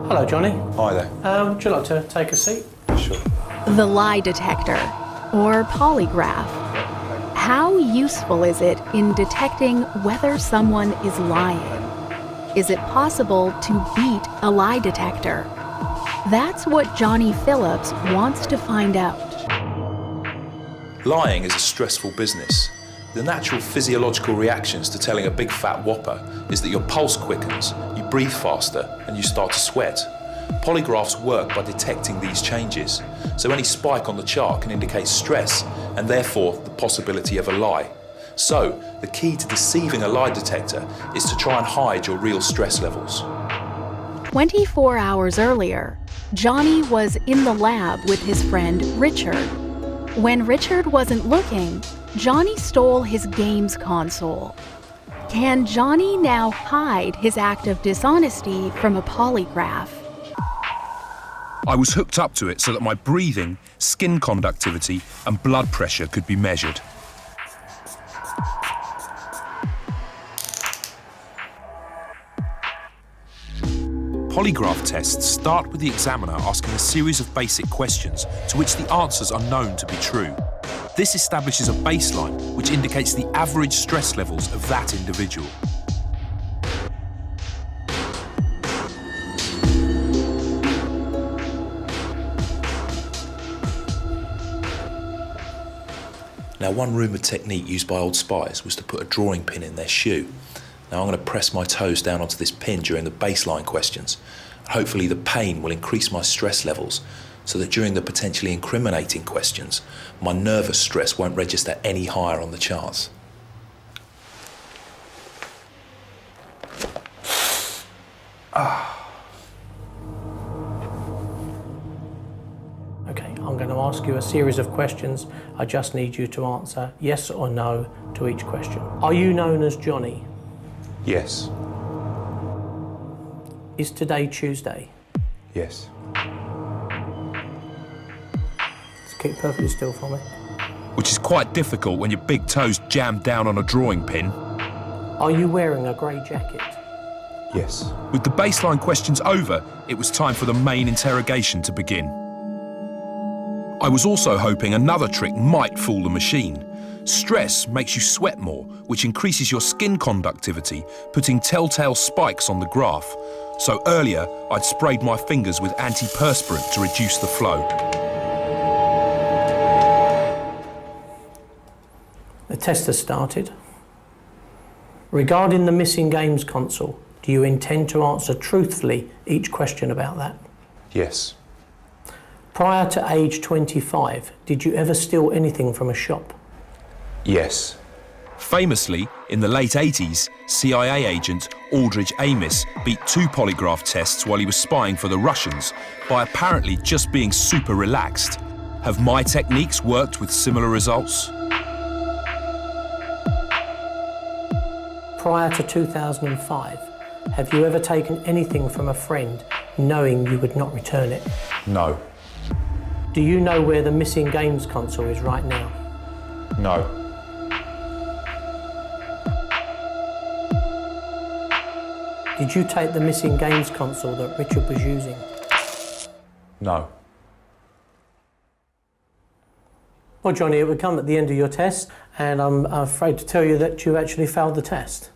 Hello, Johnny. Hi there. Would you like to take a seat? Sure. The lie detector, or polygraph. How useful is it in detecting whether someone is lying? Is it possible to beat a lie detector? That's what Johnny Phillips wants to find out. Lying is a stressful business. The natural physiological reactions to telling a big fat whopper is that your pulse quickens, you breathe faster, and you start to sweat. Polygraphs work by detecting these changes, so any spike on the chart can indicate stress and therefore the possibility of a lie. So, the key to deceiving a lie detector is to try and hide your real stress levels. 24 hours earlier, Johnny was in the lab with his friend Richard. When Richard wasn't looking, Johnny stole his games console. Can Johnny now hide his act of dishonesty from a polygraph? I was hooked up to it so that my breathing, skin conductivity, and blood pressure could be measured. Polygraph tests start with the examiner asking a series of basic questions to which the answers are known to be true. This establishes a baseline which indicates the average stress levels of that individual. Now, one rumoured technique used by old spies was to put a drawing pin in their shoe. Now I'm going to press my toes down onto this pin during the baseline questions. Hopefully the pain will increase my stress levels so that during the potentially incriminating questions, my nervous stress won't register any higher on the charts. Okay, I'm going to ask you a series of questions. I just need you to answer yes or no to each question. Are you known as Johnny? Yes. Is today Tuesday? Yes. Just keep perfectly still for me. Which is quite difficult when your big toes jammed down on a drawing pin. Are you wearing a grey jacket? Yes. With the baseline questions over, it was time for the main interrogation to begin. I was also hoping another trick might fool the machine. Stress makes you sweat more, which increases your skin conductivity, putting telltale spikes on the graph. So earlier, I'd sprayed my fingers with antiperspirant to reduce the flow. The test has started. Regarding the missing games console, do you intend to answer truthfully each question about that? Yes. Prior to age 25, did you ever steal anything from a shop? Yes. Famously, in the late 80s, CIA agent Aldridge Amis beat 2 polygraph tests while he was spying for the Russians by apparently just being super relaxed. Have my techniques worked with similar results? Prior to 2005, have you ever taken anything from a friend knowing you would not return it? No. Do you know where the missing games console is right now? No. Did you take the missing games console that Richard was using? No. Well, Johnny, it would come at the end of your test, and I'm afraid to tell you that you actually failed the test.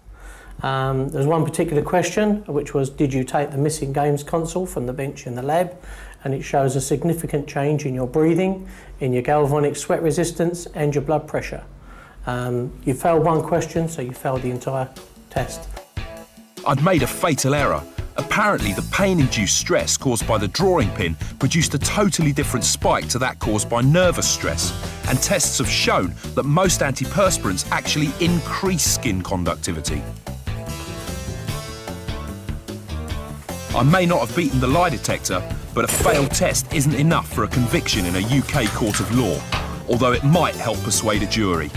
There's one particular question, which was, did you take the missing games console from the bench in the lab? And it shows a significant change in your breathing, in your galvanic sweat resistance, and your blood pressure. You failed one question, so you failed the entire test. I'd made a fatal error. Apparently, the pain-induced stress caused by the drawing pin produced a totally different spike to that caused by nervous stress, and tests have shown that most antiperspirants actually increase skin conductivity. I may not have beaten the lie detector, but a failed test isn't enough for a conviction in a UK court of law, although it might help persuade a jury.